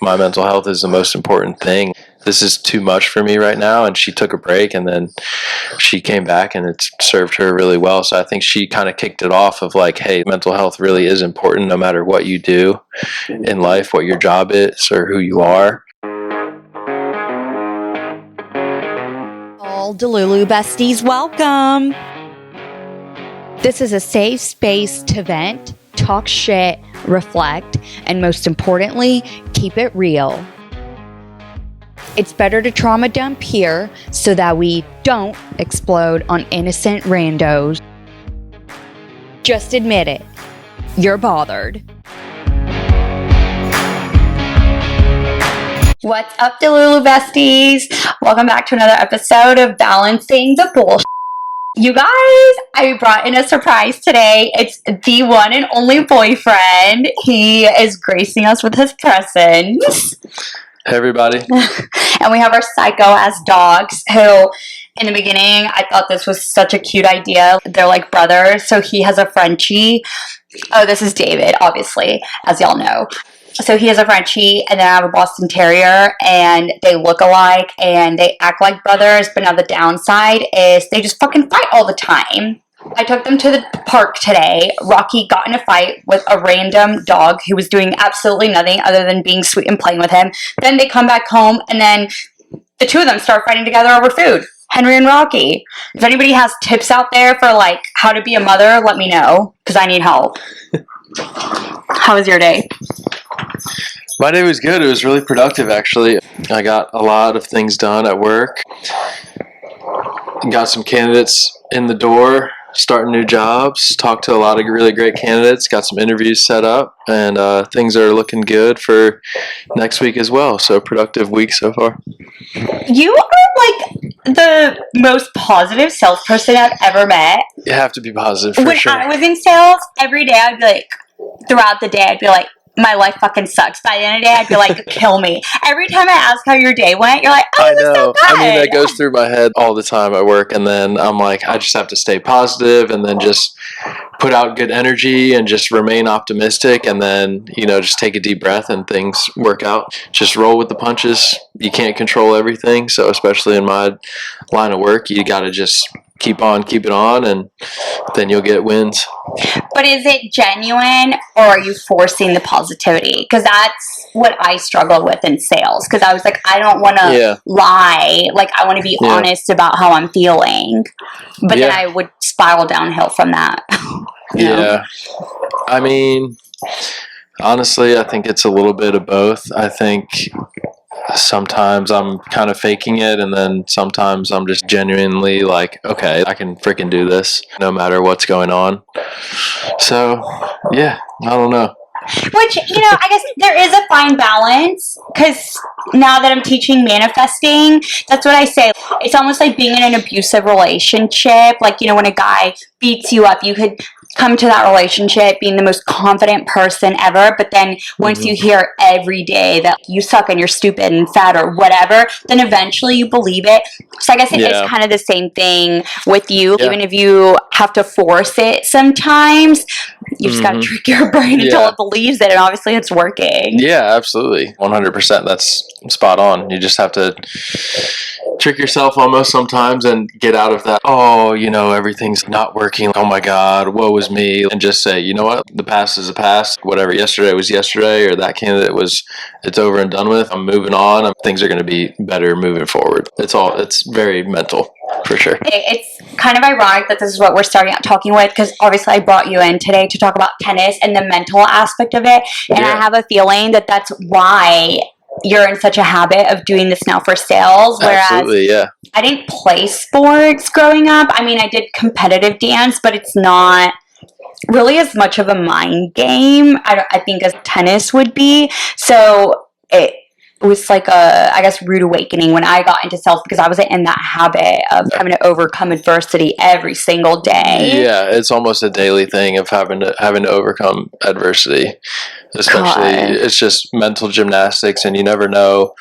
my mental health is the most important thing. This is too much for me right now. And she took a break, and then she came back, and it served her really well. So I think she kind of kicked it off of like, hey, mental health really is important no matter what you do in life, what your job is or who you are. All delulu besties, welcome. This is a safe space to vent, talk shit, reflect, and most importantly, keep it real. It's better to trauma dump here so that we don't explode on innocent randos. Just admit it. You're bothered. What's up, delulu besties? Welcome back to another episode of Balancing the Bullshit. You guys, I brought in a surprise today. It's the one and only boyfriend. He is gracing us with his presence. Hey, everybody. And we have our psycho-ass dogs who, in the beginning, I thought this was such a cute idea. They're like brothers. So he has a Frenchie. Oh, this is David, obviously, as y'all know. So he has a Frenchie, and then I have a Boston Terrier, and they look alike, and they act like brothers, but now the downside is they just fucking fight all the time. I took them to the park today. Rocky got in a fight with a random dog who was doing absolutely nothing other than being sweet and playing with him. Then they come back home, and then the two of them start fighting together over food. Henry and Rocky. If anybody has tips out there for, like, how to be a mother, let me know, because I need help. How was your day? My day was good. It was really productive, actually. I got a lot of things done at work. Got some candidates in the door, starting new jobs. Talked to a lot of really great candidates. Got some interviews set up, and things are looking good for next week as well. So, productive week so far. You are like the most positive salesperson I've ever met. You have to be positive for when sure. I was in sales, every day I'd be like, throughout the day, I'd be like, my life fucking sucks. By the end of the day, I'd be like, kill me. Every time I ask how your day went, you're like, oh, it was so good. I mean, that goes through my head all the time at work, and then I'm like, I just have to stay positive and then just put out good energy and just remain optimistic, and then, you know, just take a deep breath and things work out. Just roll with the punches. You can't control everything, so especially in my line of work, you got to just keep it on, and then you'll get wins. But is it genuine, or are you forcing the positivity? Because that's what I struggled with in sales. Because I was like, I don't want to lie. Like, I want to be honest about how I'm feeling. But then I would spiral downhill from that. You know? I mean, honestly, I think it's a little bit of both. I think sometimes I'm kind of faking it, and then sometimes I'm just genuinely like, okay, I can freaking do this no matter what's going on. So, yeah, I don't know. Which, you know, I guess there is a fine balance, because now that I'm teaching manifesting, that's what I say. It's almost like being in an abusive relationship. Like, you know, when a guy beats you up, you could come to that relationship being the most confident person ever, but then once you hear every day that you suck and you're stupid and fat or whatever, then eventually you believe it. So I guess it is kind of the same thing with you. Even if you have to force it sometimes, you just got to trick your brain until it believes it, and obviously it's working. Yeah, absolutely. 100%. That's spot on. You just have to trick yourself almost sometimes and get out of that, oh, you know, everything's not working, oh my God, woe is me, and just say, you know what, the past is the past. Whatever yesterday was yesterday, or that candidate was, it's over and done with. I'm moving on. Things are going to be better moving forward. It's very mental, for sure. It's kind of ironic that this is what we're starting out talking with, because obviously I brought you in today to talk about tennis and the mental aspect of it, and I have a feeling that that's why you're in such a habit of doing this now for sales, whereas I didn't play sports growing up. I mean, I did competitive dance, but it's not really as much of a mind game, I think, as tennis would be. So it was like a, I guess, rude awakening when I got into sales, because I was in that habit of having to overcome adversity every single day. Yeah, it's almost a daily thing of having to overcome adversity. Especially, it's just mental gymnastics, and you never know,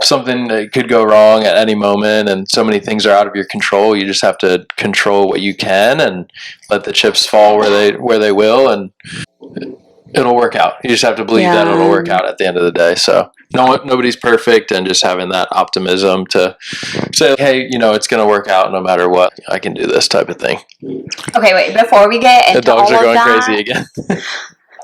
something that could go wrong at any moment, and so many things are out of your control. You just have to control what you can and let the chips fall where they will, and it'll work out. You just have to believe that it'll work out at the end of the day. So nobody's perfect, and just having that optimism to say, hey, it's going to work out no matter what. I can do this type of thing. Okay, wait, before we get into the dogs all are going of that, crazy again.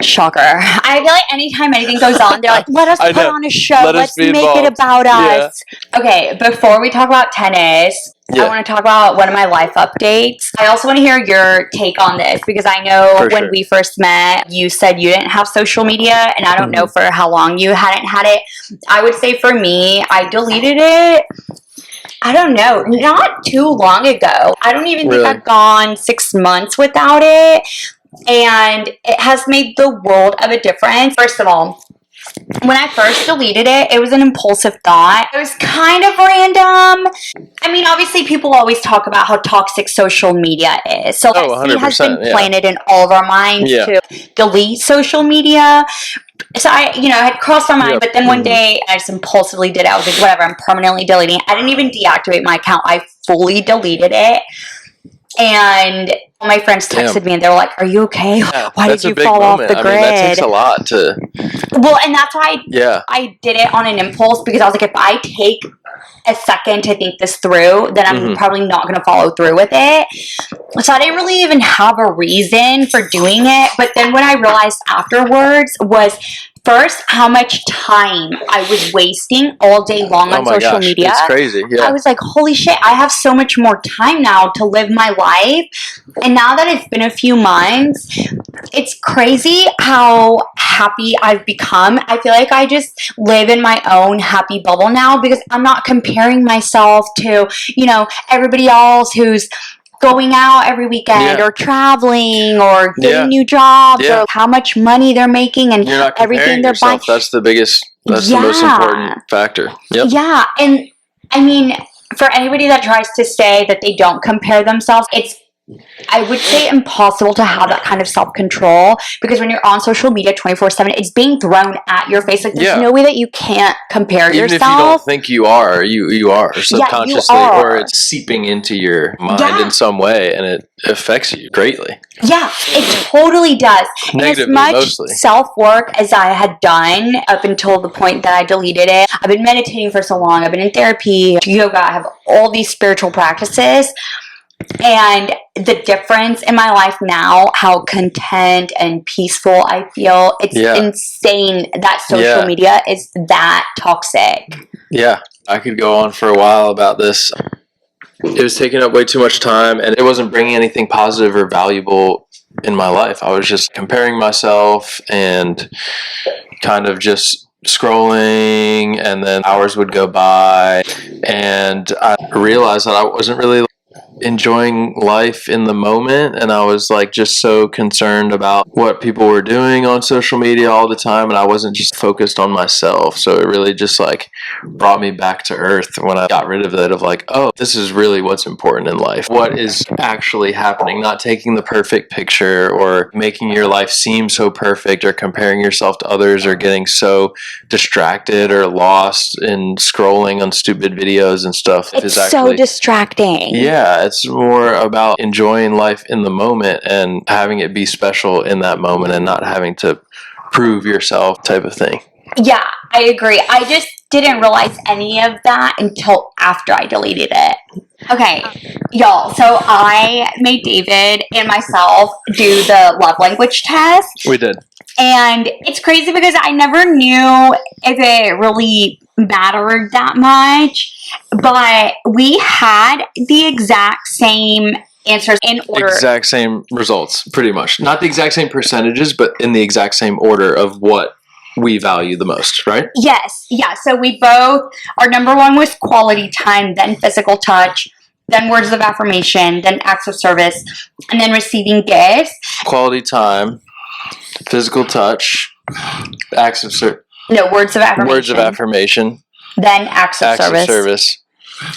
Shocker. I feel like anytime anything goes on, they're like, let us put on a show. Let's make involved. it about us. Yeah. Okay, before we talk about tennis, I want to talk about one of my life updates. I also want to hear your take on this, because I know when we first met, you said you didn't have social media, and I don't know for how long you hadn't had it. I would say for me, I deleted it, I don't know, not too long ago. I don't even think I've gone 6 months without it. And it has made the world of a difference. First of all, when I first deleted it, it was an impulsive thought. It was kind of random. I mean, obviously, people always talk about how toxic social media is. So that seed has been planted in all of our minds to delete social media. So I, had crossed my mind, but then one day I just impulsively did it. I was like, whatever, I'm permanently deleting it. I didn't even deactivate my account. I fully deleted it. And my friends texted me and they were like, are you okay? Yeah, why did you fall off the grid? I mean, that takes a lot to... Well, and that's why I did it on an impulse, because I was like, if I take a second to think this through, then I'm probably not going to follow through with it. So I didn't really even have a reason for doing it. But then what I realized afterwards was, first, how much time I was wasting all day long on social media. It's crazy. Yeah. I was like, holy shit, I have so much more time now to live my life. And now that it's been a few months, it's crazy how happy I've become. I feel like I just live in my own happy bubble now, because I'm not comparing myself to, everybody else who's going out every weekend or traveling or getting new jobs or how much money they're making and everything they're buying. That's the most important factor. Yep. Yeah. And I mean, for anybody that tries to say that they don't compare themselves, it's, I would say, impossible to have that kind of self-control, because when you're on social media 24/7, it's being thrown at your face. Like, there's no way that you can't compare yourself. Even if you don't think you are, you are subconsciously, or it's seeping into your mind in some way, and it affects you greatly. Yeah, it totally does. Negatively, and as much self-work as I had done up until the point that I deleted it, I've been meditating for so long, I've been in therapy, yoga, I have all these spiritual practices. And the difference in my life now, how content and peaceful I feel, it's insane that social media is that toxic. Yeah, I could go on for a while about this. It was taking up way too much time, and it wasn't bringing anything positive or valuable in my life. I was just comparing myself and kind of just scrolling, and then hours would go by, and I realized that I wasn't really enjoying life in the moment, and I was like just so concerned about what people were doing on social media all the time, and I wasn't just focused on myself. So it really just like brought me back to earth when I got rid of it, of like, oh, this is really what's important in life, what is actually happening, not taking the perfect picture or making your life seem so perfect, or comparing yourself to others, or getting so distracted or lost in scrolling on stupid videos and stuff. It's so distracting. Yeah, it's more about enjoying life in the moment and having it be special in that moment, and not having to prove yourself type of thing. Yeah, I agree. I just didn't realize any of that until after I deleted it. Okay, y'all, so I made David and myself do the love language test. We did. And it's crazy because I never knew if it really mattered that much, but we had the exact same answers in order. Exact same results, pretty much. Not the exact same percentages, but in the exact same order of what we value the most, right? Yes. Yeah. So we both, our number one was quality time, then physical touch, then words of affirmation, then acts of service, and then receiving gifts. Quality time, physical touch, acts of service. No, words of affirmation. Words of affirmation. Then acts of service.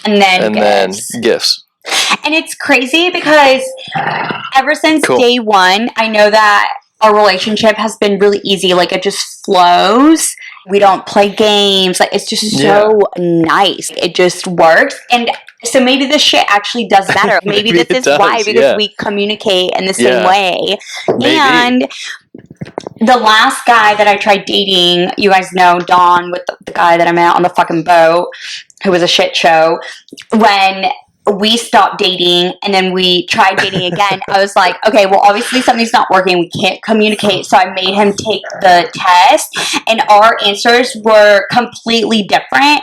And then gifts. And it's crazy because ever since day one, I know that our relationship has been really easy. Like, it just flows. We don't play games. Like, it's just so nice. It just works. And so maybe this shit actually does matter. Maybe this is why, because we communicate in the same way. Maybe. And the last guy that I tried dating, you guys know Don with the guy that I met on the fucking boat, who was a shit show. When we stopped dating and then we tried dating again, I was like, okay, well, obviously something's not working. We can't communicate. So I made him take the test, and our answers were completely different.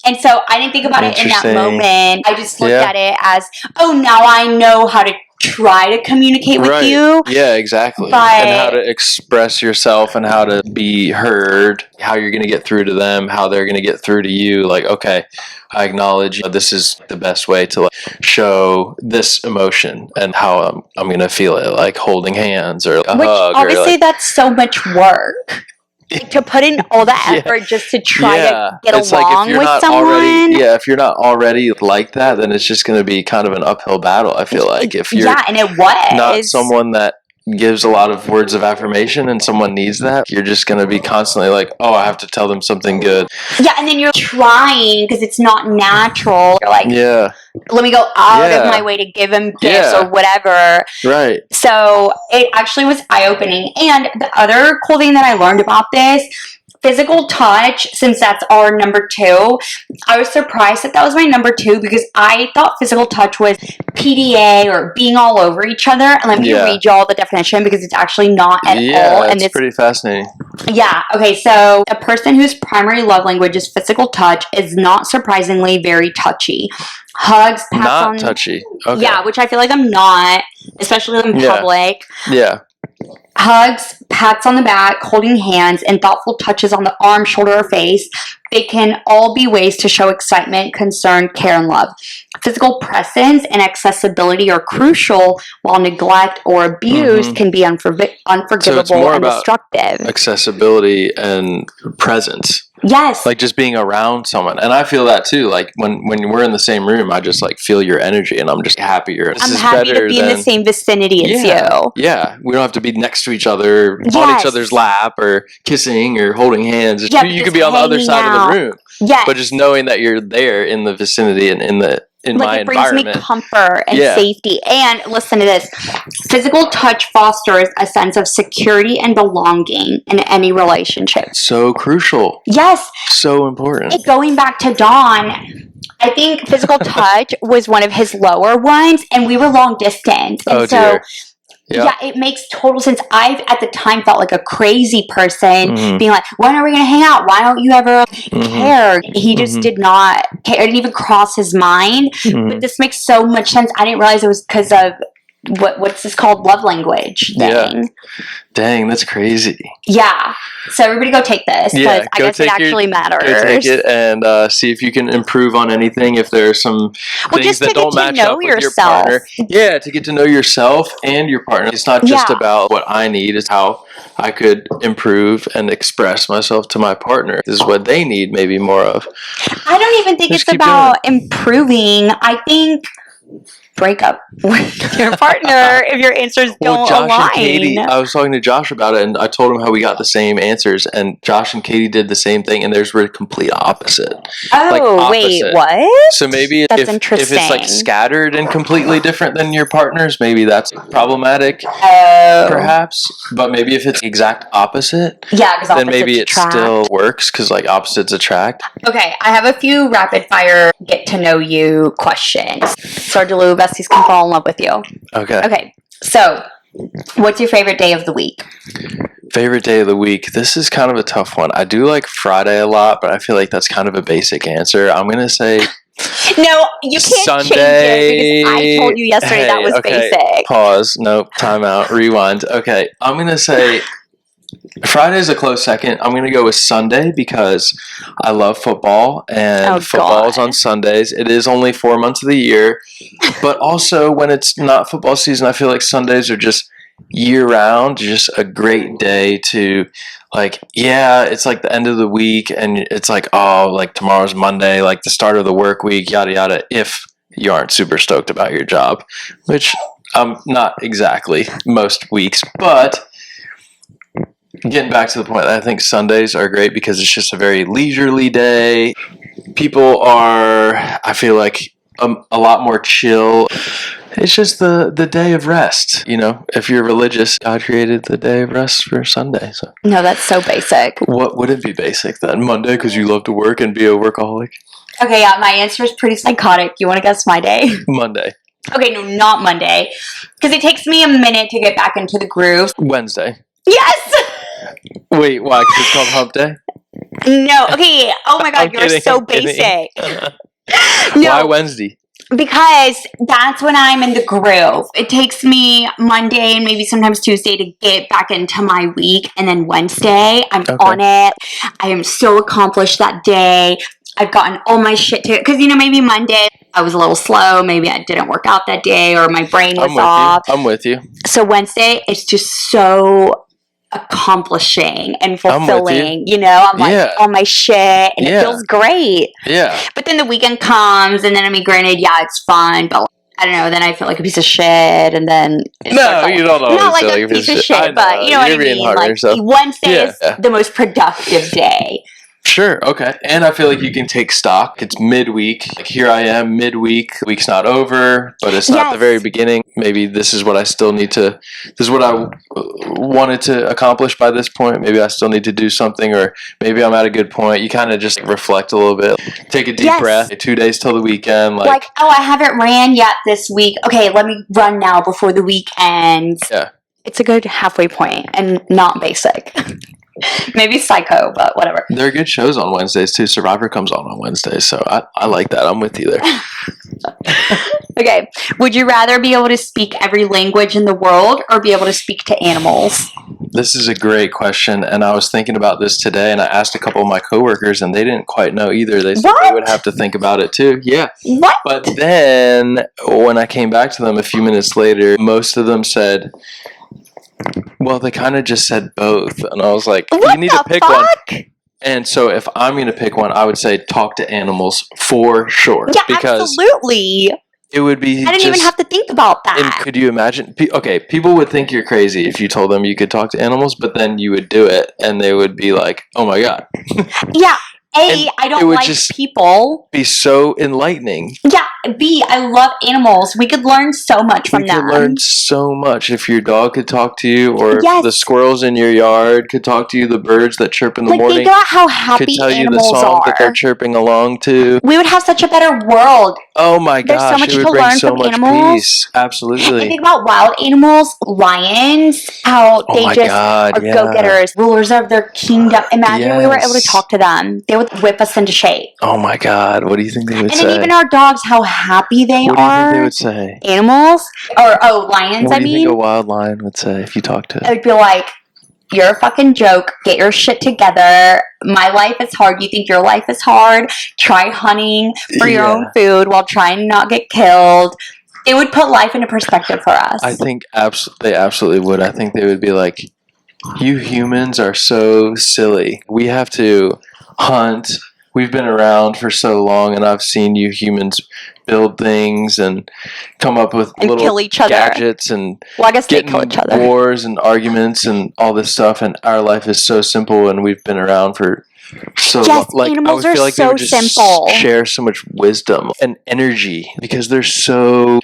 And so I didn't think about it in that moment. I just looked at it as, oh, now I know how to try to communicate with you. Yeah, exactly. But, and how to express yourself and how to be heard, how you're going to get through to them, how they're going to get through to you. Like, okay, I acknowledge this is the best way to show this emotion and how I'm going to feel it, like holding hands or a hug. Obviously, that's so much work. Like, to put in all that effort just to try to get along with someone. If you're not already like that, then it's just going to be kind of an uphill battle, I feel like. If you're and it was not someone that gives a lot of words of affirmation and someone needs that, you're just going to be constantly like, oh, I have to tell them something good. Yeah, and then you're trying because it's not natural. You're like, let me go out of my way to give him gifts or whatever. Right. So it actually was eye-opening. And the other cool thing that I learned about this, physical touch, since that's our number 2, I was surprised that was my number 2 because I thought physical touch was PDA or being all over each other. And let me read you all the definition because it's actually not at all. And it's pretty fascinating. Yeah. Okay. So a person whose primary love language is physical touch is not surprisingly very touchy. Hugs, pats touchy. Okay. Yeah, which I feel like I'm not, especially in public. Yeah. Hugs, pats on the back, holding hands, and thoughtful touches on the arm, shoulder, or face. They can all be ways to show excitement, concern, care, and love. Physical presence and accessibility are crucial, while neglect or abuse can be unforgivable and destructive. Accessibility and presence. Yes. Like just being around someone. And I feel that too. Like when we're in the same room, I just like feel your energy and I'm just happier. I'm happy to be in the same vicinity as you. Yeah. We don't have to be next to each other, on each other's lap or kissing or holding hands. You could be on the other side of the room. Yes. But just knowing that you're there in the vicinity and in my environment. It brings me comfort and safety. And listen to this. Physical touch fosters a sense of security and belonging in any relationship. So crucial. Yes. So important. Going back to Dawn, I think physical touch was one of his lower ones, and we were long distance. And dear. Yeah, it makes total sense. I, at the time, felt like a crazy person, being like, when are we going to hang out? Why don't you ever care? He just did not care. It didn't even cross his mind. But this makes so much sense. I didn't realize it was because of what's this called? Love language thing. Yeah. Dang, that's crazy. Yeah. So everybody go take this because I guess it actually matters. Go take it and see if you can improve on anything. If there are some things that don't match up with your partner. Yeah, to get to know yourself and your partner. It's not just about what I need. It's how I could improve and express myself to my partner. This is what they need maybe more of. I don't even think it's about improving. I think break up with your partner if your answers don't align. And Katie, I was talking to Josh about it, and I told him how we got the same answers, and Josh and Katie did the same thing, and theirs were complete opposite. Oh, wait, what? So maybe if it's like scattered and completely different than your partner's, maybe that's problematic, perhaps. But maybe if it's exact opposite, then maybe it still works because like opposites attract. Okay, I have a few rapid fire get to know you questions. So delulu besties can fall in love with you. Okay. So, what's your favorite day of the week? Favorite day of the week? This is kind of a tough one. I do like Friday a lot, but I feel like that's kind of a basic answer. I'm gonna say no, you can't Sunday. Change it because I told you yesterday that was basic. Pause. Nope. Time out. Rewind. Okay. I'm gonna say Friday's a close second. I'm going to go with Sunday because I love football and football's on Sundays. It is only 4 months of the year, but also when it's not football season, I feel like Sundays are just year round, just a great day to like, it's like the end of the week and it's like, oh, like tomorrow's Monday, like the start of the work week, yada, yada, if you aren't super stoked about your job, which I'm not exactly most weeks, but getting back to the point, I think Sundays are great because it's just a very leisurely day. People are, I feel like, a lot more chill It's just the day of rest. You know, if you're religious, God created the day of rest for Sunday. So No, that's so basic. what would it be basic then? Monday because you love to work and be a workaholic? Okay, yeah, my answer is pretty psychotic. You want to guess my day? Monday. Okay, no, not Monday. Because it takes me a minute to get back into the groove. Wednesday. Yes! Wait, why? Because it's called hump day? No, okay. Oh my God, I'm you're kidding, so I'm kidding. basic. Why No, Wednesday? because that's when I'm in the groove. It takes me Monday and maybe sometimes Tuesday to get back into my week. And then Wednesday, I'm on it. I am so accomplished that day. I've gotten all my shit to, because, you know, maybe Monday I was a little slow. Maybe I didn't work out that day or my brain was off. I'm with you. So Wednesday, it's just so accomplishing and fulfilling. You know, I'm like on my shit and it feels great. Yeah. But then the weekend comes and then, I mean, granted, yeah, it's fun, but I don't know, then I feel like a piece of shit and then No, you don't always not like feel a piece of shit, I but you know what I you're being mean? hard on Like yourself. Wednesday is the most productive day. Sure, okay. And I feel like you can take stock. It's midweek. Like here I am, midweek. The week's not over, but it's not the very beginning. Maybe this is what I still need to, this is what I wanted to accomplish by this point. Maybe I still need to do something, or maybe I'm at a good point. You kind of just reflect a little bit. Take a deep breath. 2 days till the weekend. Like, oh, I haven't ran yet this week. Okay, let me run now before the weekend. Yeah. It's a good halfway point and not basic. Maybe Psycho, but whatever. There are good shows on Wednesdays too. Survivor comes on Wednesdays, so I like that. I'm with you there. Okay. Would you rather be able to speak every language in the world or be able to speak to animals? This is a great question, and I was thinking about this today, and I asked a couple of my coworkers, and they didn't quite know either. They said they would have to think about it too. Yeah. What? But then when I came back to them a few minutes later, most of them said, well, they kind of just said both, and I was like, you need to pick one. And so if I'm going to pick one, I would say talk to animals for sure. Yeah, because absolutely. It would be I didn't even have to think about that. And could you imagine? Okay, people would think you're crazy if you told them you could talk to animals, but then you would do it, and they would be like, oh my God. Yeah. A, I don't like people. Be so enlightening. Yeah. B, I love animals. We could learn so much from them. We could learn so much if your dog could talk to you, or if the squirrels in your yard could talk to you, the birds that chirp in the morning. Think about how happy could tell animals you the song are. that they're chirping along to. We would have such a better world. Oh my gosh, there's so much it would to bring learn so from much animals. Peace. Absolutely. And think about wild animals, lions, how they just are go-getters, rulers of their kingdom. Imagine we were able to talk to them. They would whip us into shape. Oh my God, what do you think they would say? And then even our dogs, how happy they are. What do you think they would say? Animals? Or, lions, what do you think a wild lion would say if you talked to them? I would be like, you're a fucking joke. Get your shit together. My life is hard. You think your life is hard? Try hunting for your own food while trying to not get killed. It would put life into perspective for us. I think they absolutely would. I think they would be like, you humans are so silly. We have to hunt. We've been around for so long, and I've seen you humans build things and come up with little kill each other. Gadgets and I guess they kill each other. Wars and arguments and all this stuff, and our life is so simple, and we've been around for so long. Like, animals I would feel are like so they would just simple. share so much wisdom and energy because they're so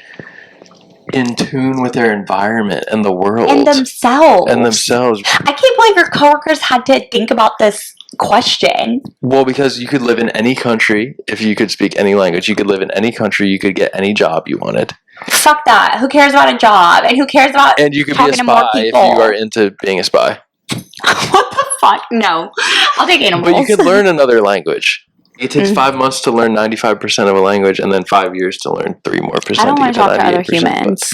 in tune with their environment and the world. And themselves. I can't believe your coworkers had to think about this question. Well, because you could live in any country if you could speak any language. You could live in any country. You could get any job you wanted. Fuck that. Who cares about a job? And who cares about And you could be a spy if you are into being a spy. What the fuck? No. I'll take animals. But you could learn another language. It takes 5 months to learn 95% of a language, and then 5 years to learn 3 more percent. I don't want to talk to other humans.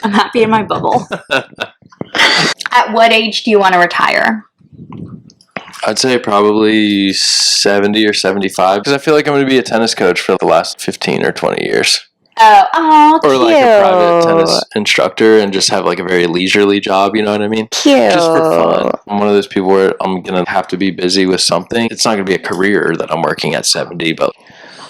I'm happy in my bubble. At what age do you want to retire? I'd say probably 70 or 75, because I feel like I'm going to be a tennis coach for the last 15 or 20 years. Oh, or cute. like a private tennis instructor and just have like a very leisurely job, you know what I mean? Cute. Just for fun. I'm one of those people where I'm going to have to be busy with something. It's not going to be a career that I'm working at 70, but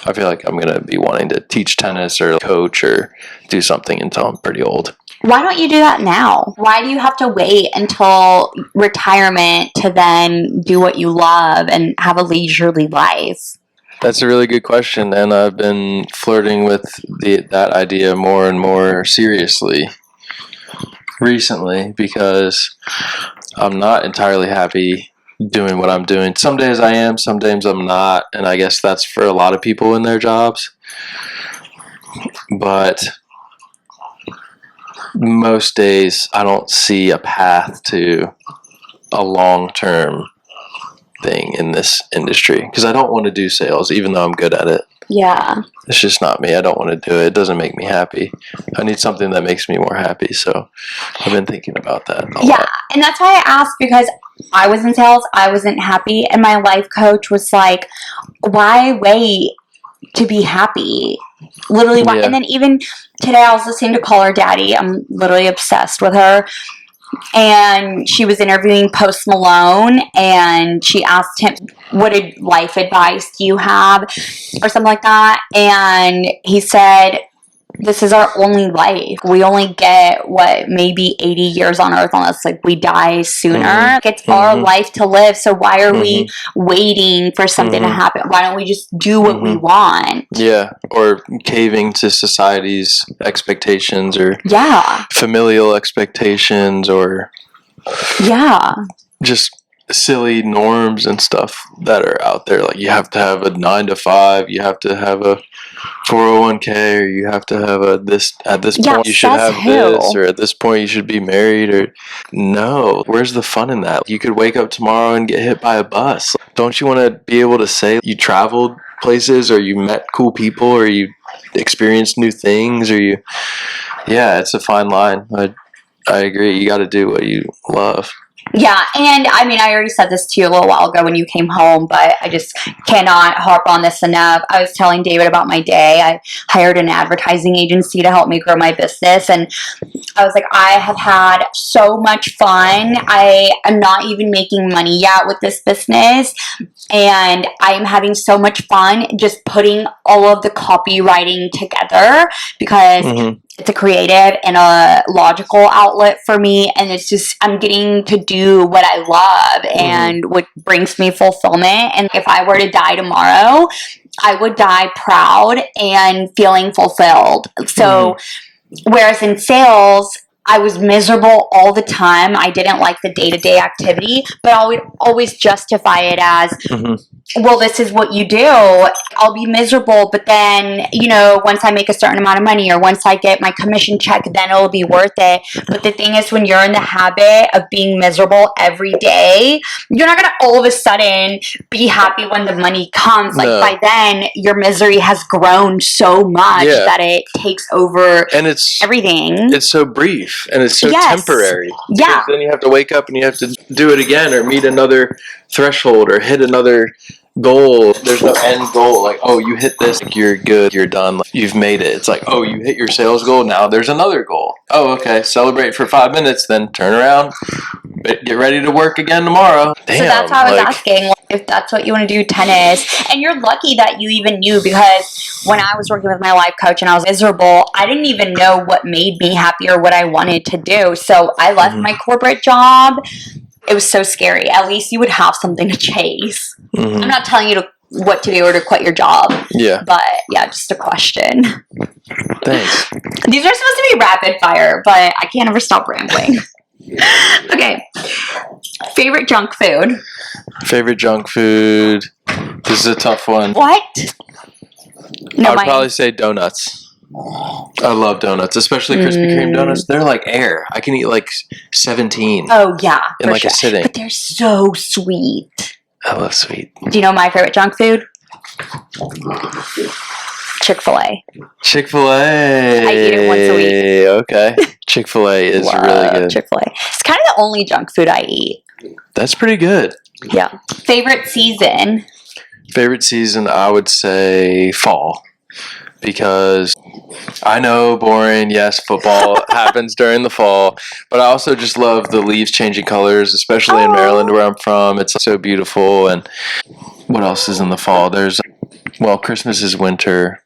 I feel like I'm going to be wanting to teach tennis or coach or do something until I'm pretty old. Why don't you do that now? Why do you have to wait until retirement to then do what you love and have a leisurely life? That's a really good question, and I've been flirting with that idea more and more seriously recently because I'm not entirely happy doing what I'm doing. Some days I am, some days I'm not, and I guess that's for a lot of people in their jobs. But most days I don't see a path to a long-term thing in this industry because I don't want to do sales even though I'm good at it. Yeah. It's just not me. I don't want to do it. It doesn't make me happy. I need something that makes me more happy. So I've been thinking about that a lot. And that's why I asked, because I was in sales, I wasn't happy, and my life coach was like, why wait to be happy? Literally, why? Yeah. And then even today I was listening to Call Her Daddy. I'm literally obsessed with her. And she was interviewing Post Malone, and she asked him, what life advice do you have, or something like that. And he said, this is our only life. We only get, maybe 80 years on earth unless like we die sooner. Mm-hmm. It's our life to live. So why are we waiting for something to happen? Why don't we just do what we want? Yeah. Or caving to society's expectations or familial expectations or just silly norms and stuff that are out there. Like you have to have a 9 to 5, you have to have a 401k, or you have to have this at this point you should have this, or at this point you should be married, or no. Where's the fun in that? You could wake up tomorrow and get hit by a bus. Don't you want to be able to say you traveled places, or you met cool people, or you experienced new things, or it's a fine line. I agree. You got to do what you love. Yeah, and I mean, I already said this to you a little while ago when you came home, but I just cannot harp on this enough. I was telling David about my day. I hired an advertising agency to help me grow my business, and I was like, I have had so much fun. I am not even making money yet with this business, and I'm having so much fun just putting all of the copywriting together because it's a creative and a logical outlet for me, and it's just, I'm getting to do what I love and what brings me fulfillment. And if I were to die tomorrow, I would die proud and feeling fulfilled. So whereas in sales, I was miserable all the time. I didn't like the day-to-day activity, but I would always justify it as, well, this is what you do. I'll be miserable, but then, once I make a certain amount of money or once I get my commission check, then it'll be worth it. But the thing is, when you're in the habit of being miserable every day, you're not going to all of a sudden be happy when the money comes. Like by then, your misery has grown so much that it takes over everything. It's so brief and it's so temporary. Yeah. Then you have to wake up and you have to do it again or meet another threshold or hit another goal. There's no end goal. Like, oh, you hit this, you're good, you're done, you've made it. It's like, oh, you hit your sales goal, now there's another goal. Oh, okay, celebrate for 5 minutes, then turn around, get ready to work again tomorrow. Damn, so that's how I was asking if that's what you want to do, tennis. And you're lucky that you even knew, because when I was working with my life coach and I was miserable, I didn't even know what made me happy or what I wanted to do. So I left my corporate job. It was so scary. At least you would have something to chase. I'm not telling you what to do or to quit your job. Yeah. But yeah, just a question. Thanks. These are supposed to be rapid fire, but I can't ever stop rambling. Okay. Favorite junk food? Favorite junk food. This is a tough one. What? No, I would probably say donuts. I love donuts, especially Krispy Kreme donuts. They're like air. I can eat like 17. Oh, yeah. In like a sitting. But they're so sweet. I love sweet. Do you know my favorite junk food? Chick-fil-A. Chick-fil-A. I eat it once a week. Okay. Chick-fil-A is really good. Chick-fil-A. It's kind of the only junk food I eat. That's pretty good. Yeah. Favorite season? Favorite season, I would say fall. Because I know, boring, yes, football happens during the fall, but I also just love the leaves changing colors, especially in Maryland where I'm from. It's so beautiful. And what else is in the fall? Christmas is winter.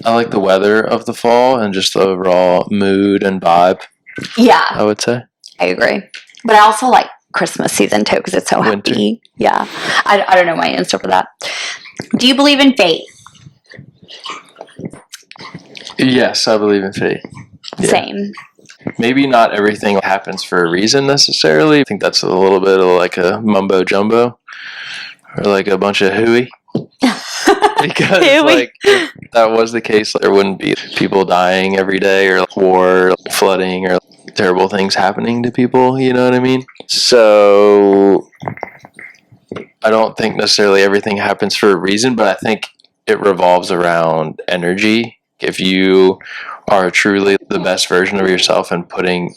I like the weather of the fall and just the overall mood and vibe. Yeah. I would say. I agree. But I also like Christmas season too because it's so happy. Yeah. I don't know my answer for that. Do you believe in fate? Yes, I believe in fate. Yeah. Same. Maybe not everything happens for a reason necessarily. I think that's a little bit of like a mumbo jumbo or like a bunch of hooey. Because like if that was the case, there wouldn't be people dying every day or war, flooding, or terrible things happening to people. You know what I mean? So I don't think necessarily everything happens for a reason, but I think it revolves around energy. If you are truly the best version of yourself and putting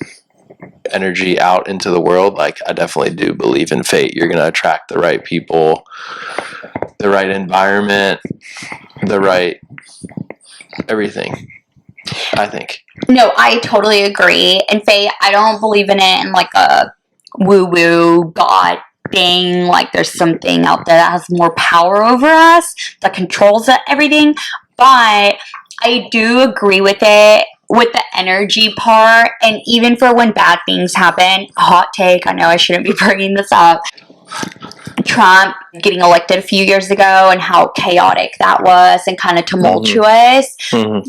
energy out into the world, like I definitely do believe in fate. You're going to attract the right people, the right environment, the right everything, I think. No, I totally agree. In fate, I don't believe in it in like a woo-woo God thing. Like there's something out there that has more power over us that controls everything. But I do agree with it with the energy part, and even for when bad things happen. Hot take, I know I shouldn't be bringing this up. Trump getting elected a few years ago and how chaotic that was and kind of tumultuous,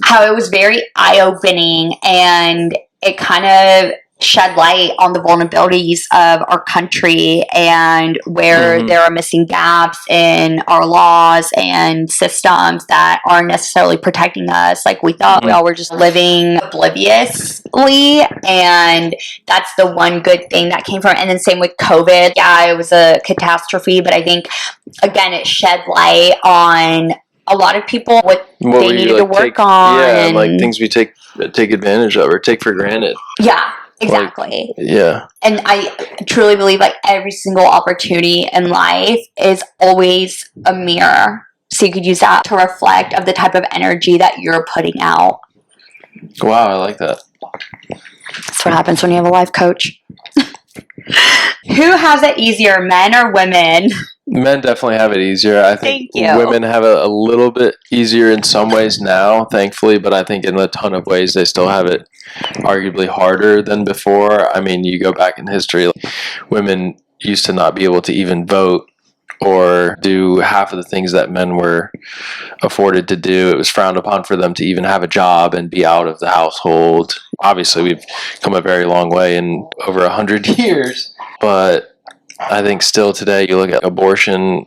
how it was very eye-opening, and it kind of shed light on the vulnerabilities of our country and where there are missing gaps in our laws and systems that aren't necessarily protecting us. Like we thought we all were just living obliviously, and that's the one good thing that came from it. And then same with COVID. Yeah, it was a catastrophe, but I think again it shed light on a lot of people what they needed to work on. Yeah, and like things we take advantage of or take for granted. Yeah, exactly. Like, yeah. And I truly believe like every single opportunity in life is always a mirror. So you could use that to reflect of the type of energy that you're putting out. Wow, I like that. That's what happens when you have a life coach. Who has it easier, men or women? Men definitely have it easier. I think Thank you. Women have it a little bit easier in some ways now, thankfully, but I think in a ton of ways they still have it arguably harder than before. I mean, you go back in history, women used to not be able to even vote or do half of the things that men were afforded to do. It was frowned upon for them to even have a job and be out of the household. Obviously, we've come a very long way in over 100 years, but I think still today you look at abortion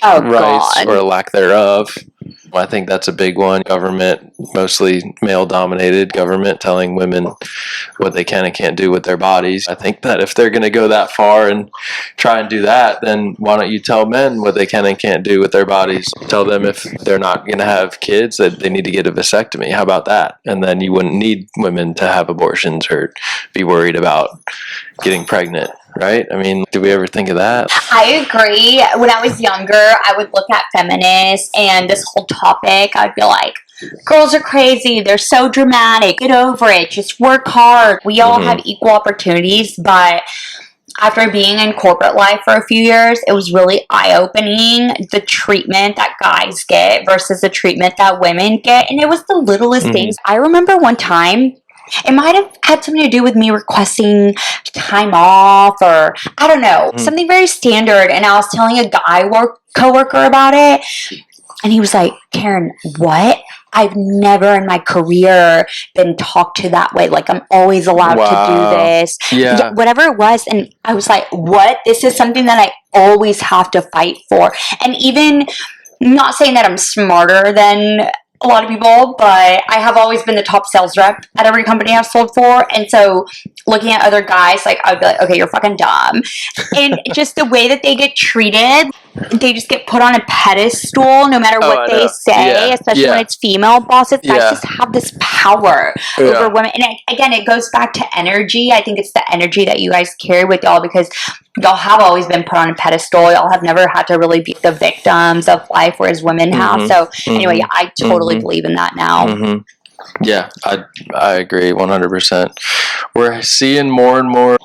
rights or lack thereof. I think that's a big one. Government, mostly male-dominated government, telling women what they can and can't do with their bodies. I think that if they're going to go that far and try and do that, then why don't you tell men what they can and can't do with their bodies? Tell them if they're not going to have kids that they need to get a vasectomy. How about that? And then you wouldn't need women to have abortions or be worried about getting pregnant. Right? I mean, did we ever think of that? I agree. When I was younger, I would look at feminists and this whole topic. I'd be like, girls are crazy. They're so dramatic. Get over it. Just work hard. We all have equal opportunities. But after being in corporate life for a few years, it was really eye-opening, the treatment that guys get versus the treatment that women get. And it was the littlest things. I remember one time, it might have had something to do with me requesting time off or I don't know, something very standard. And I was telling a guy coworker about it. And he was like, Karen, what? I've never in my career been talked to that way. Like I'm always allowed to do this. Yeah, whatever it was. And I was like, what? This is something that I always have to fight for. And even not saying that I'm smarter than a lot of people, but I have always been the top sales rep at every company I've sold for. And so looking at other guys, like I would be like, okay, you're fucking dumb. And just the way that they get treated, they just get put on a pedestal no matter what they say, especially when it's female bosses. Guys just have this power over women. And again, it goes back to energy. I think it's the energy that you guys carry with y'all because y'all have always been put on a pedestal. Y'all have never had to really be the victims of life, whereas women have. So anyway, I totally believe in that now. Yeah, I agree 100%. We're seeing more and more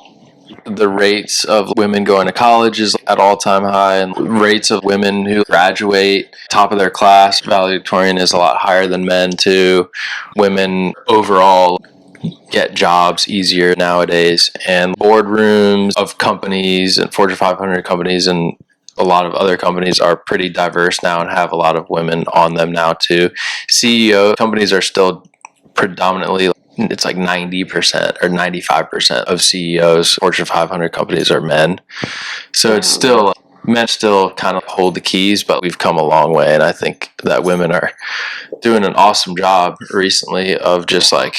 the rates of women going to college is at all-time high, and rates of women who graduate top of their class valedictorian is a lot higher than men too. Women overall get jobs easier nowadays, and boardrooms of companies and Fortune 500 companies and A lot of other companies are pretty diverse now and have a lot of women on them now too. CEO companies are still predominantly, it's like 90% or 95% of CEOs, Fortune 500 companies, are men. So it's still, men still kind of hold the keys, but we've come a long way. And I think that women are doing an awesome job recently of just like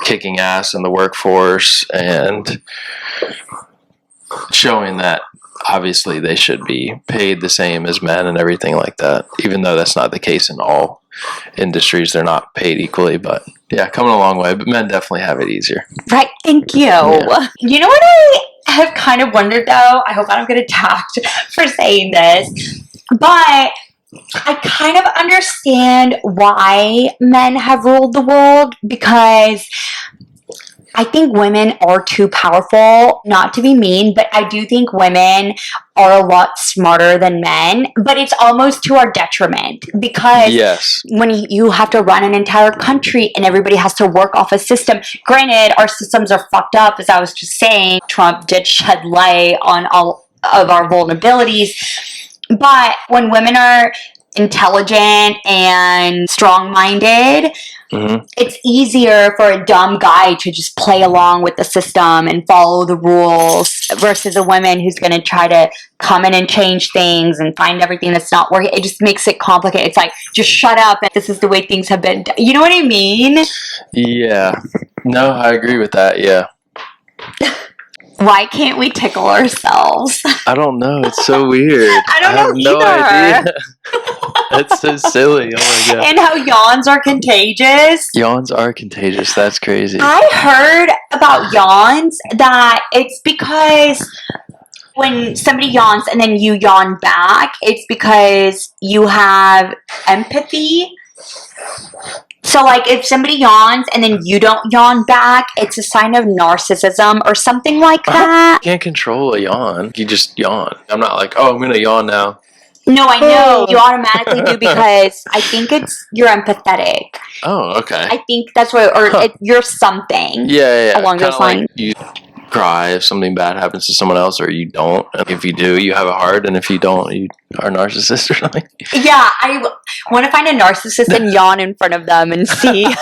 kicking ass in the workforce and showing that obviously they should be paid the same as men and everything like that, even though that's not the case in all industries. They're not paid equally, but yeah, coming a long way. But men definitely have it easier. Right, thank you. Yeah. You know what I have kind of wondered, though? I hope I don't get attacked for saying this, but I kind of understand why men have ruled the world, because I think women are too powerful, not to be mean, but I do think women are a lot smarter than men, but it's almost to our detriment, because Yes. when you have to run an entire country and everybody has to work off a system, granted, our systems are fucked up, as I was just saying. Trump did shed light on all of our vulnerabilities, but when women are intelligent and strong-minded, it's easier for a dumb guy to just play along with the system and follow the rules versus a woman who's going to try to come in and change things and find everything that's not working. It just makes it complicated. It's like, just shut up and this is the way things have been done. You know what I mean? Yeah. No, I agree with that. Yeah. Why can't we tickle ourselves? I don't know. It's so weird. I don't have know no either. idea. That's so silly. Oh my god. And how yawns are contagious. Yawns are contagious. That's crazy. I heard about yawns that it's because when somebody yawns and then you yawn back, it's because you have empathy. So, like, if somebody yawns and then you don't yawn back, it's a sign of narcissism or something like that. You can't control a yawn. You just yawn. I'm not like, oh, I'm going to yawn now. No, I know. You automatically do, because I think you're empathetic. Oh, okay. I think that's what, or you're something. Yeah. Along Kinda those lines. like you cry if something bad happens to someone else, or you don't. And if you do, you have a heart, and if you don't, you are a narcissist or something. Yeah, I want to find a narcissist and yawn in front of them and see.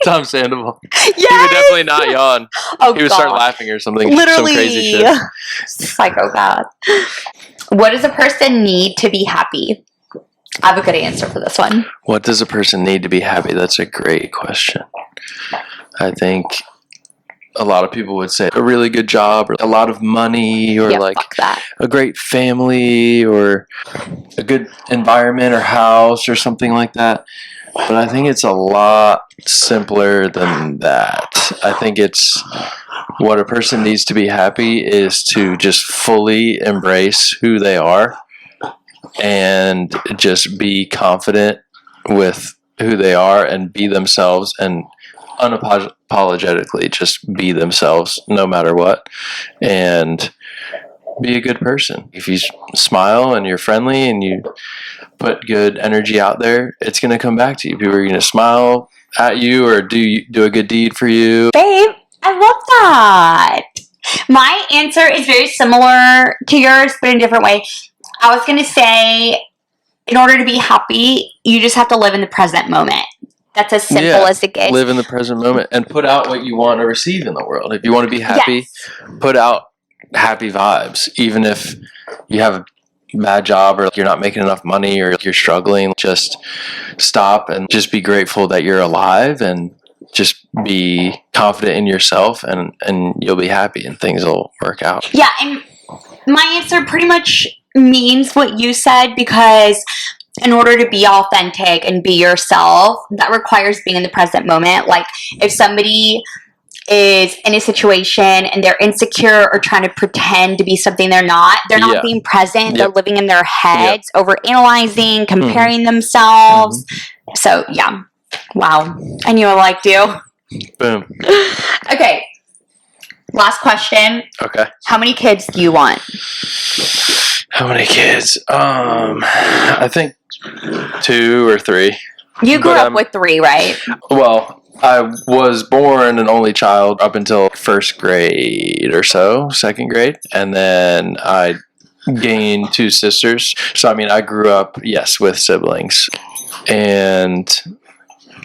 Tom Sandoval. Yes! He would definitely not yawn. Oh, He would start laughing or something. Literally. Some crazy shit. Psychopath. What does a person need to be happy? I have a good answer for this one. What does a person need to be happy? That's a great question. I think a lot of people would say a really good job, or a lot of money, or like a great family, or a good environment or house or something like that. But I think it's a lot simpler than that. I think it's what a person needs to be happy is to just fully embrace who they are and just be confident with who they are and be themselves, and unapologetically just be themselves no matter what, and be a good person. If you smile and you're friendly and you put good energy out there, it's going to come back to you. People are going to smile at you or do a good deed for you. Babe, I love that. My answer is very similar to yours, but in a different way. I was going to say, in order to be happy, you just have to live in the present moment. That's as simple as it gets. Live in the present moment and put out what you want to receive in the world. If you want to be happy, put out happy vibes. Even if you have a bad job, or you're not making enough money, or you're struggling, just stop and just be grateful that you're alive, and just be confident in yourself, and you'll be happy and things will work out. Yeah, and my answer pretty much means what you said, because in order to be authentic and be yourself, that requires being in the present moment. Like, if somebody is in a situation and they're insecure or trying to pretend to be something they're not being present. They're living in their heads, overanalyzing, comparing themselves. So, yeah. Wow. I knew I liked you. Boom. Okay. Last question. Okay. How many kids do you want? How many kids? I think 2 or 3. You grew up with 3, right? Well, I was born an only child up until first grade or so, second grade, and then I gain two sisters. So, I mean, I grew up, yes, with siblings. And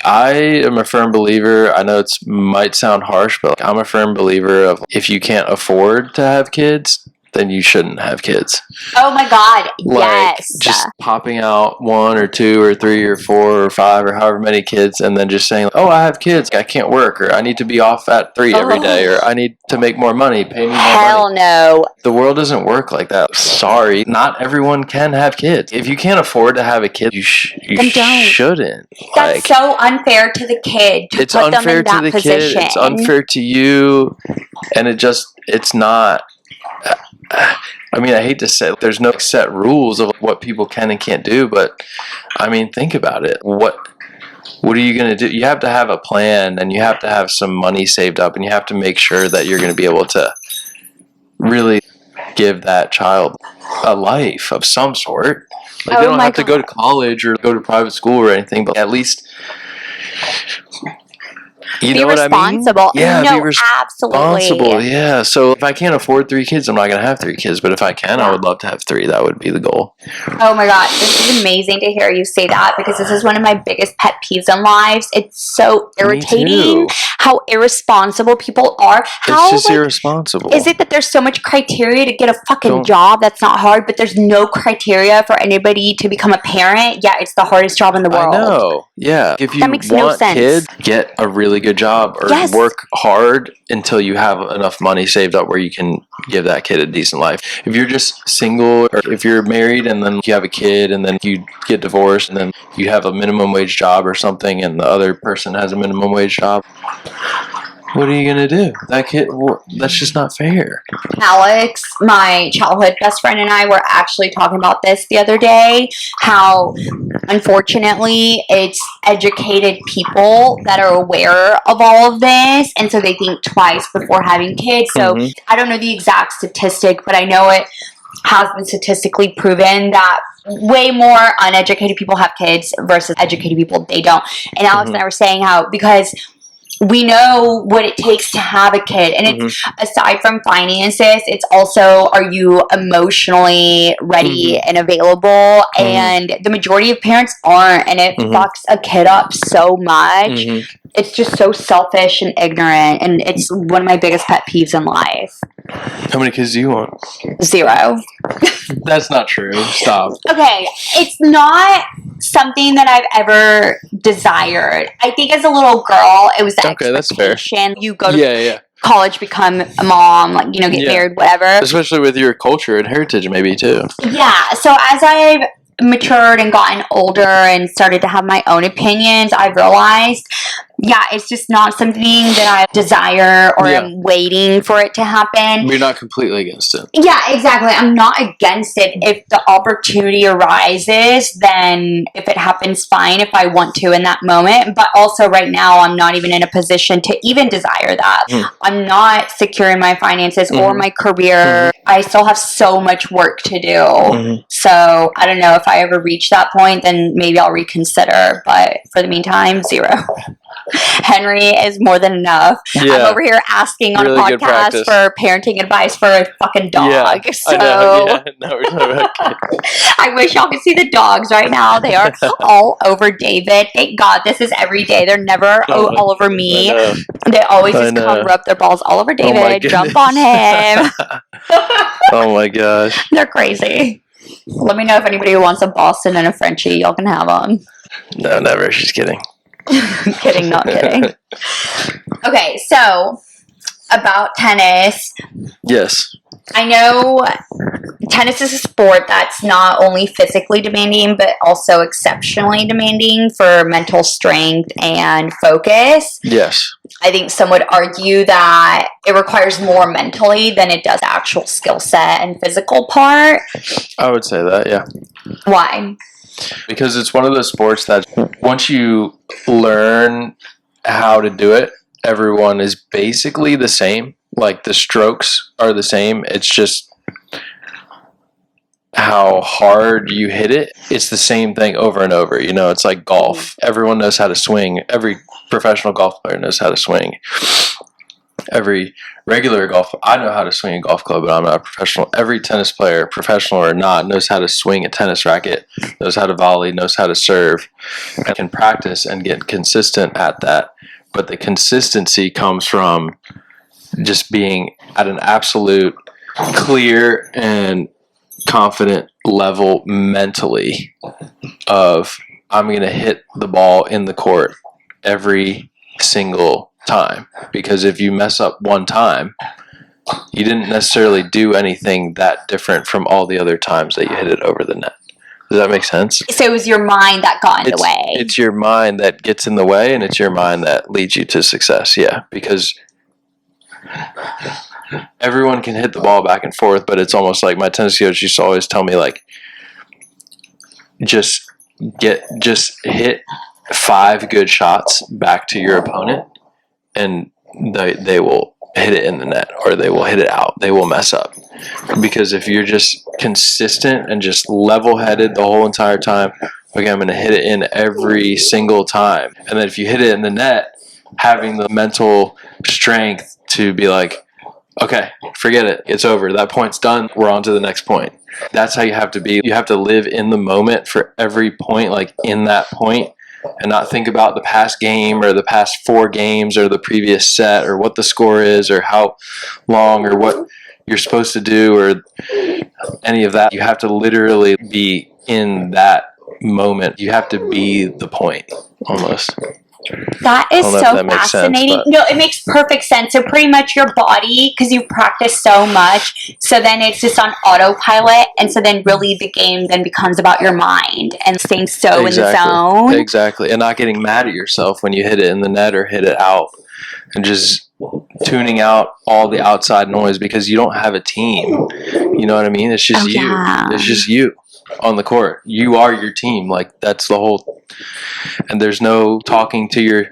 I am a firm believer, I know it might sound harsh, but I'm a firm believer of if you can't afford to have kids, then you shouldn't have kids. Oh my God, Like, yes. just popping out 1 or 2 or 3 or 4 or 5 or however many kids and then just saying, oh, I have kids, I can't work, or I need to be off at 3 every day, or I need to make more money, pay me more Hell money. no. The world doesn't work like that. Sorry, not everyone can have kids. If you can't afford to have a kid, you shouldn't. That's so unfair to the kid to it's put them unfair in to that the position. kid. It's unfair to you, and it's not. I mean, I hate to say there's no set rules of what people can and can't do, but I mean, think about it. What are you going to do? You have to have a plan, and you have to have some money saved up, and you have to make sure that you're going to be able to really give that child a life of some sort. Like, they don't have to go to college or go to private school or anything, but at least you know what I mean? Yeah, no, be responsible. Absolutely. Yeah. So if I can't afford 3 kids, I'm not going to have 3 kids. But if I can, I would love to have 3. That would be the goal. Oh my God, this is amazing to hear you say that, because this is one of my biggest pet peeves in life. It's so irritating how irresponsible people are. How, it's just irresponsible. Is it that there's so much criteria to get a fucking job that's not hard, but there's no criteria for anybody to become a parent? Yeah, it's the hardest job in the world. I know. Yeah. If you that makes want no sense. kids, get a really good job, or work hard until you have enough money saved up where you can give that kid a decent life. If you're just single, or if you're married and then you have a kid and then you get divorced and then you have a minimum wage job or something and the other person has a minimum wage job, what are you going to do? That kid, that's just not fair. Alex, my childhood best friend, and I were actually talking about this the other day, how unfortunately it's educated people that are aware of all of this, and so they think twice before having kids. So I don't know the exact statistic, but I know it has been statistically proven that way more uneducated people have kids versus educated people, they don't. And Alex and I were saying how, because we know what it takes to have a kid, and it's aside from finances, it's also, are you emotionally ready and available? And the majority of parents aren't, and it fucks a kid up so much. It's just so selfish and ignorant, and it's one of my biggest pet peeves in life. How many kids do you want? 0. That's not true. Stop. Okay, it's not something that I've ever desired. I think as a little girl, it was the expectation. That's fair. You go to college, become a mom, like, get married, whatever. Especially with your culture and heritage, maybe, too. Yeah, so as I've matured and gotten older and started to have my own opinions, I realized, it's just not something that I desire or am waiting for it to happen. You're not completely against it. Yeah, exactly. I'm not against it. If the opportunity arises, then if it happens, fine, if I want to in that moment. But also right now, I'm not even in a position to even desire that. I'm not secure in my finances or my career. I still have so much work to do. So I don't know, if I ever reach that point, then maybe I'll reconsider. But for the meantime, 0. Henry is more than enough. I'm over here asking on a podcast for parenting advice for a fucking dog. So I know. We're talking about kids. I wish y'all could see the dogs right now. They are all over David. Thank God this is every day. They're never all over me. They always just come rub their balls all over David, jump on him. Oh my gosh. They're crazy. Let me know if anybody who wants a Boston and a Frenchie, y'all can have them. No, never. She's kidding. Kidding, not kidding. Okay, so about tennis. Yes. I know tennis is a sport that's not only physically demanding, but also exceptionally demanding for mental strength and focus. Yes. I think some would argue that it requires more mentally than it does the actual skill set and physical part. I would say that, yeah. Why? Because it's one of those sports that once you learn how to do it, everyone is basically the same. Like, the strokes are the same. It's just how hard you hit it. It's the same thing over and over. It's like golf. Everyone knows how to swing. Every professional golf player knows how to swing. every regular golf, I know how to swing a golf club, but I'm not a professional. Every tennis player, professional or not, knows how to swing a tennis racket, knows how to volley, knows how to serve, and can practice and get consistent at that. But the consistency comes from just being at an absolute clear and confident level mentally of, I'm going to hit the ball in the court every single time. Because if you mess up one time, you didn't necessarily do anything that different from all the other times that you hit it over the net. Does that make sense? So it was your mind that got in the way. It's your mind that gets in the way, and it's your mind that leads you to success. Yeah, because everyone can hit the ball back and forth, but it's almost like my tennis coach used to always tell me, like, just hit 5 good shots back to your opponent, and they will hit it in the net, or they will hit it out. They will mess up. Because if you're just consistent and just level-headed the whole entire time, okay, I'm going to hit it in every single time. And then if you hit it in the net, having the mental strength to be like, okay, forget it. It's over. That point's done. We're on to the next point. That's how you have to be. You have to live in the moment for every point, like in that point, and not think about the past game or the past 4 games or the previous set or what the score is or how long or what you're supposed to do or any of that. You have to literally be in that moment. You have to be the point, almost. That is so that fascinating. sense, no, it makes perfect sense. So pretty much your body, because you practice so much, so then it's just on autopilot, and so then really the game then becomes about your mind and staying so in the zone. Exactly, and not getting mad at yourself when you hit it in the net or hit it out, and just tuning out all the outside noise, because you don't have a team. You know what I mean? It's just you. Yeah. It's just you on the court. You are your team. Like, that's the whole. And there's no talking to your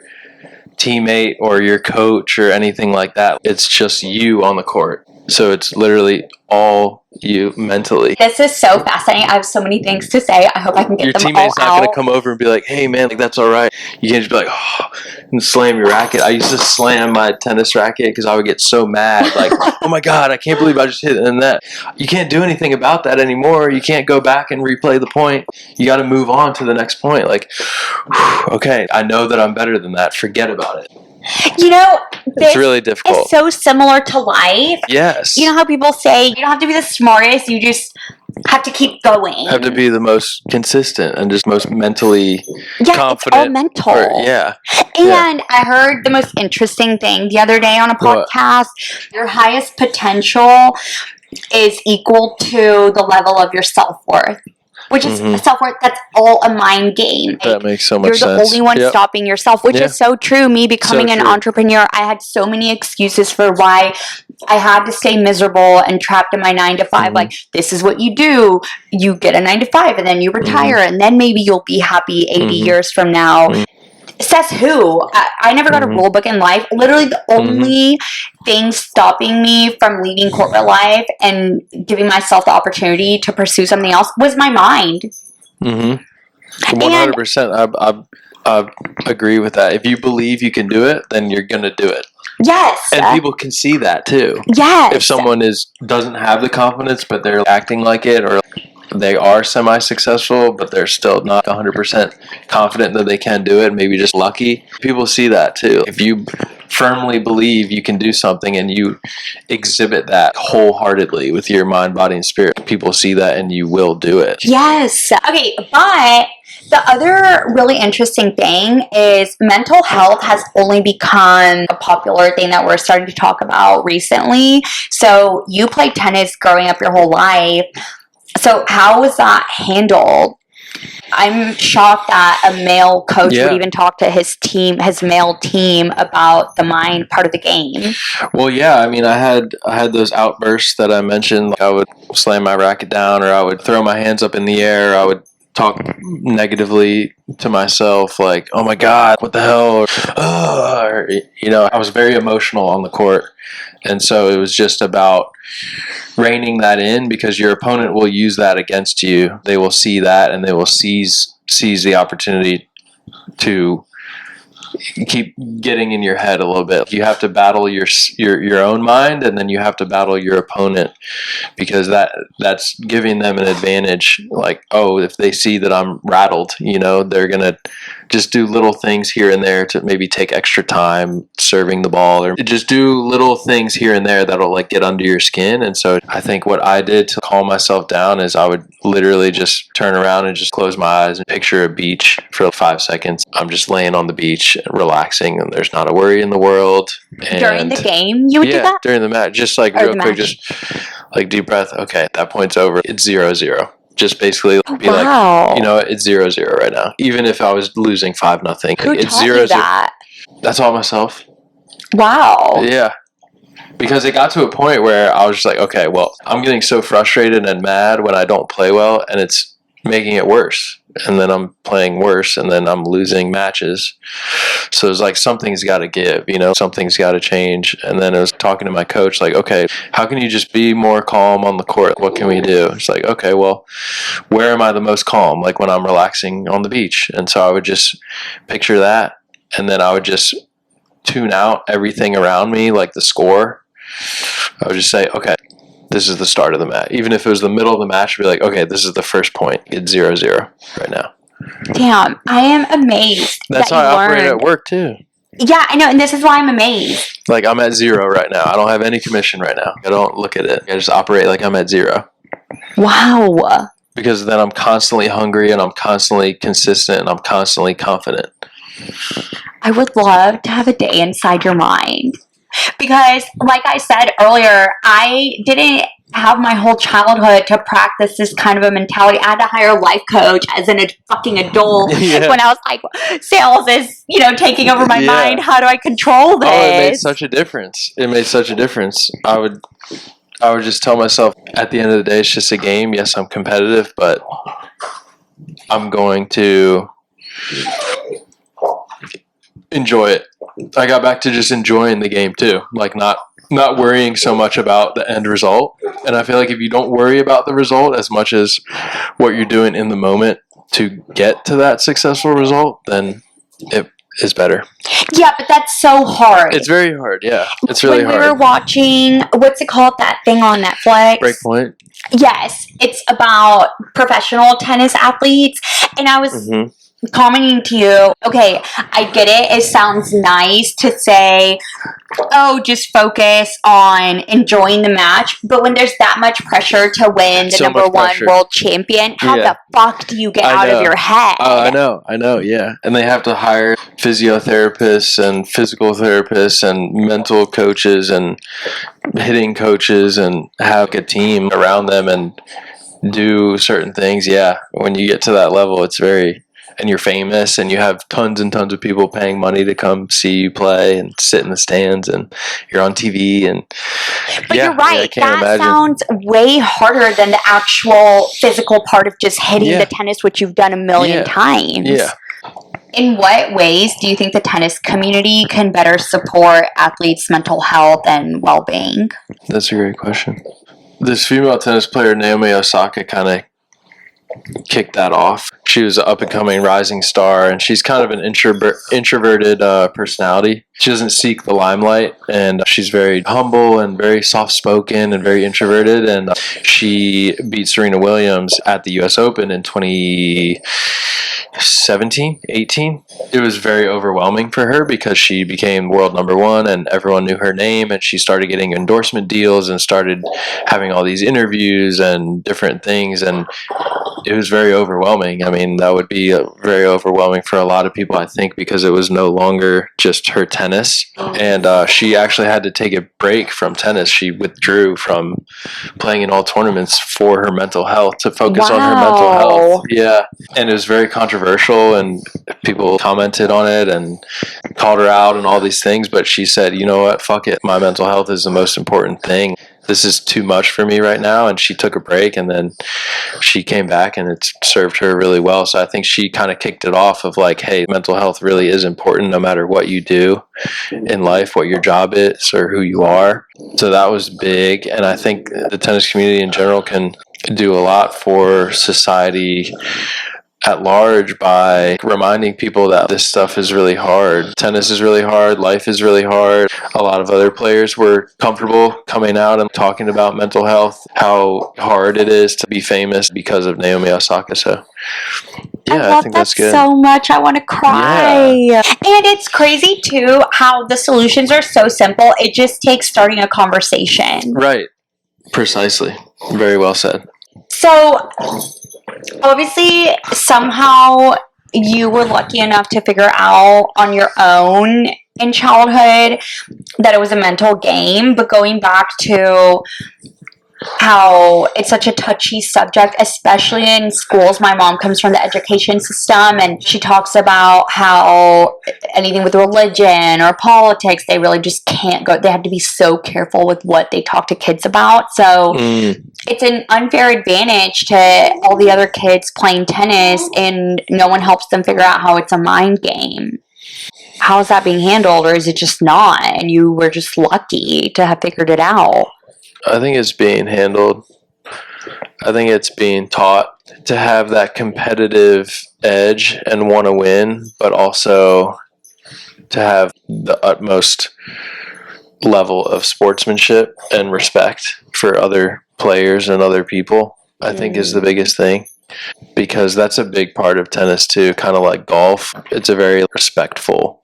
teammate or your coach or anything like that. It's just you on the court. So it's literally all you mentally. This is so fascinating. I have so many things to say. I hope I can get Your them all teammate's not going out. to come over and be like, hey, man, like, that's all right. You can't just be like, oh, and slam your racket. I used to slam my tennis racket because I would get so mad. Like, oh, my God, I can't believe I just hit it in the net. You can't do anything about that anymore. You can't go back and replay the point. You got to move on to the next point. Like, okay, I know that I'm better than that. Forget about it. You know, It's really difficult. It's so similar to life. Yes. You know how people say you don't have to be the smartest, you just have to keep going. Have to be the most consistent and just most mentally confident. It's all mental. And I heard the most interesting thing the other day on a podcast. Your highest potential is equal to the level of your self-worth. Which is self-worth, that's all a mind game. That makes so much sense. You're the only one stopping yourself, which is so true. Me becoming an entrepreneur, I had so many excuses for why I had to stay miserable and trapped in my 9 to 5. Like, this is what you do. You get a 9 to 5 and then you retire and then maybe you'll be happy 80 years from now. Says who? I never got a rule book in life. Literally the only thing stopping me from leaving corporate life and giving myself the opportunity to pursue something else was my mind. 100%. I agree with that. If you believe you can do it, then you're going to do it. Yes. And people can see that too. Yes. If someone doesn't have the confidence, but they're acting like it, or they are semi-successful, but they're still not 100% confident that they can do it, maybe just lucky. People see that too. If you firmly believe you can do something and you exhibit that wholeheartedly with your mind, body, and spirit, people see that and you will do it. Yes. Okay, but the other really interesting thing is mental health has only become a popular thing that we're starting to talk about recently. So you played tennis growing up your whole life. So how was that handled? I'm shocked that a male coach would even talk to his male team about the mind part of the game. Well, yeah, I mean, I had those outbursts that I mentioned. Like, I would slam my racket down, or I would throw my hands up in the air. I would talk negatively to myself, like, oh my God, what the hell? Or, you know, I was very emotional on the court. And so it was just about reining that in, because your opponent will use that against you. They will see that and they will seize the opportunity to keep getting in your head a little bit. You have to battle your own mind, and then you have to battle your opponent, because that's giving them an advantage. Like, oh, if they see that I'm rattled, they're gonna just do little things here and there to maybe take extra time serving the ball, or just do little things here and there that'll like get under your skin. And so I think what I did to calm myself down is I would literally just turn around and just close my eyes and picture a beach for 5 seconds. I'm just laying on the beach relaxing, and there's not a worry in the world. And during the game, you would do that? During the match, just like real quick, just like deep breath. Okay, that point's over. It's 0-0. Just basically be like, it's 0-0 right now. Even if I was losing 5-0, Who it's taught you that? That's all myself. Wow. Yeah. Because it got to a point where I was just like, okay, well, I'm getting so frustrated and mad when I don't play well, and it's making it worse. And then I'm playing worse, and then I'm losing matches. So it's like, something's got to give, something's got to change. And then I was talking to my coach, like, okay, how can you just be more calm on the court? What can we do? It's like, okay, well, where am I the most calm? Like when I'm relaxing on the beach. And so I would just picture that, and then I would just tune out everything around me, like the score. I would just say, okay, this is the start of the match. Even if it was the middle of the match, I'd be like, okay, this is the first point. It's 0-0 right now. Damn, I am amazed. That's how I operate at work too. Yeah, I know, and this is why I'm amazed. Like, I'm at 0 right now. I don't have any commission right now. I don't look at it. I just operate like I'm at 0. Wow. Because then I'm constantly hungry, and I'm constantly consistent, and I'm constantly confident. I would love to have a day inside your mind. Because, like I said earlier, I didn't have my whole childhood to practice this kind of a mentality. I had to hire a life coach as a fucking adult when I was like, sales is, taking over my mind. How do I control this? Oh, it made such a difference. It made such a difference. I would just tell myself, at the end of the day, it's just a game. Yes, I'm competitive, but I'm going to enjoy it. I got back to just enjoying the game too, like not worrying so much about the end result. And I feel like if you don't worry about the result as much as what you're doing in the moment to get to that successful result, then it is better. Yeah, but that's so hard. It's very hard. Yeah, it's really hard. When we were watching, what's it called, that thing on Netflix? Breakpoint. Yes, it's about professional tennis athletes, and I was commenting to you, okay, I get it. It sounds nice to say, oh, just focus on enjoying the match. But when there's that much pressure to win the number one world champion, how the fuck do you get out of your head? Oh, I know, yeah. And they have to hire physiotherapists and physical therapists and mental coaches and hitting coaches and have a team around them and do certain things. Yeah, when you get to that level, it's very... And you're famous, and you have tons and tons of people paying money to come see you play and sit in the stands, and you're on TV. And but you're right. That sounds way harder than the actual physical part of just hitting the tennis, which you've done a million times. Yeah. In what ways do you think the tennis community can better support athletes' mental health and well-being? That's a great question. This female tennis player, Naomi Osaka, kind of kicked that off. She was an up-and-coming rising star, and she's kind of an introverted personality. She doesn't seek the limelight, and she's very humble and very soft-spoken and very introverted, and she beat Serena Williams at the U.S. Open in 2017, 18. It was very overwhelming for her because she became world number one, and everyone knew her name, and she started getting endorsement deals and started having all these interviews and different things, and it was very overwhelming. I mean, that would be very overwhelming for a lot of people, I think, because it was no longer just her tennis. And she actually had to take a break from tennis. She withdrew from playing in all tournaments for her mental health, to focus on her mental health. Yeah. And it was very controversial, and people commented on it and called her out and all these things. But she said, you know what, fuck it. My mental health is the most important thing. This is too much for me right now. And she took a break, and then she came back, and it served her really well. So I think she kind of kicked it off of like, hey, mental health really is important no matter what you do in life, what your job is or who you are. So that was big. And I think the tennis community in general can do a lot for society at large by reminding people that this stuff is really hard. Tennis is really hard. Life is really hard. A lot of other players were comfortable coming out and talking about mental health, how hard it is to be famous because of Naomi Osaka. So yeah, I think that's good. So much. I want to cry. Yeah. And it's crazy too how the solutions are so simple. It just takes starting a conversation. Right. Precisely. Very well said. So obviously, somehow you were lucky enough to figure out on your own in childhood that it was a mental game. But going back to how it's such a touchy subject, especially in schools. My mom comes from the education system, and she talks about how anything with religion or politics, they really just can't go. They have to be so careful with what they talk to kids about. So it's an unfair advantage to all the other kids playing tennis, and no one helps them figure out how it's a mind game. How is that being handled, or is it just not? And you were just lucky to have figured it out. I think it's being handled. I think it's being taught to have that competitive edge and want to win, but also to have the utmost level of sportsmanship and respect for other players and other people, I think is the biggest thing. Because that's a big part of tennis too, kind of like golf. It's a very respectful,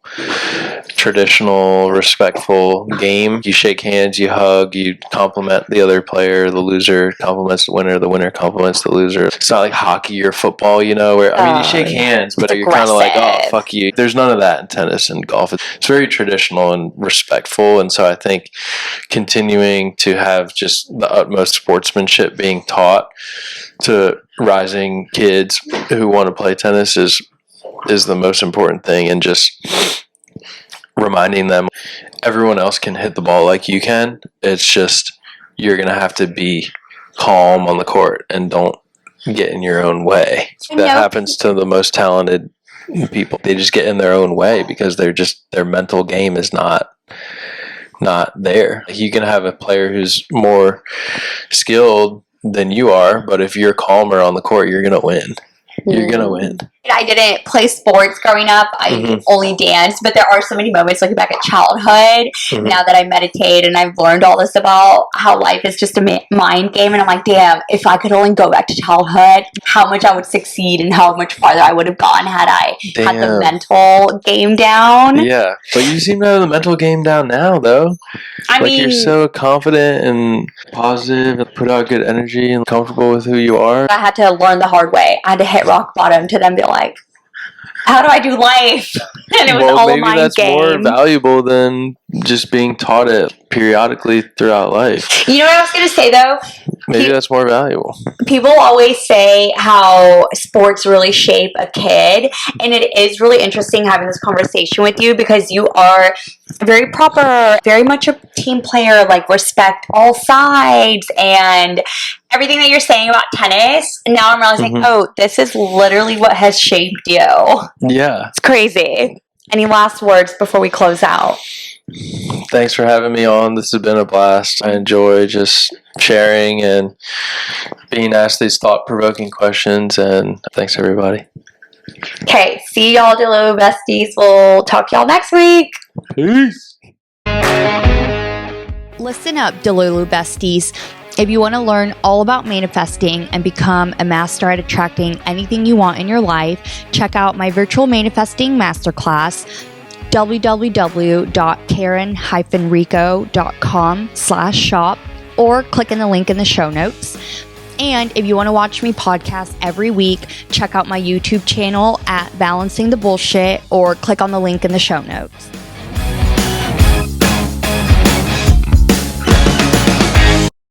traditional, respectful game. You shake hands, you hug, you compliment the other player, the loser compliments the winner compliments the loser. It's not like hockey or football, you know, where, I mean, you shake hands, but you're kind of like, oh, fuck you. There's none of that in tennis and golf. It's very traditional and respectful, and so I think continuing to have just the utmost sportsmanship being taught to rising kids who want to play tennis is the most important thing, and just reminding them everyone else can hit the ball like you can. It's just you're going to have to be calm on the court and don't get in your own way. That happens to the most talented people. They just get in their own way because their mental game is not there. You can have a player who's more skilled than you are, but if you're calmer on the court, you're gonna win. You're gonna win. I didn't play sports growing up. I only danced, but there are so many moments looking back at childhood now that I meditate and I've learned all this about how life is just a mind game, and I'm like, damn, if I could only go back to childhood, how much I would succeed and how much farther I would have gone had I had the mental game down. Yeah, but you seem to have the mental game down now, though. I mean, you're so confident and positive and put out good energy and comfortable with who you are. I had to learn the hard way. I had to hit rock bottom to then be like, how do I do life? And it was all a mind game. Maybe that's more valuable than just being taught it periodically throughout life. You know what I was going to say, though? Maybe that's more valuable. People always say how sports really shape a kid, and it is really interesting having this conversation with you because you are very proper, very much a team player, like respect all sides and everything that you're saying about tennis. And now I'm realizing, oh, this is literally what has shaped you. Yeah. It's crazy. Any last words before we close out? Thanks for having me on. This has been a blast. I enjoy just sharing and being asked these thought-provoking questions, and thanks everybody. Okay, see y'all, delulu besties. We'll talk to y'all next week. Peace. Listen up, delulu besties. If you want to learn all about manifesting and become a master at attracting anything you want in your life, check out my virtual manifesting masterclass, www.karen-rico.com/shop, or click in the link in the show notes. And if you want to watch me podcast every week, check out my YouTube channel at Balancing the Bullshit, or click on the link in the show notes.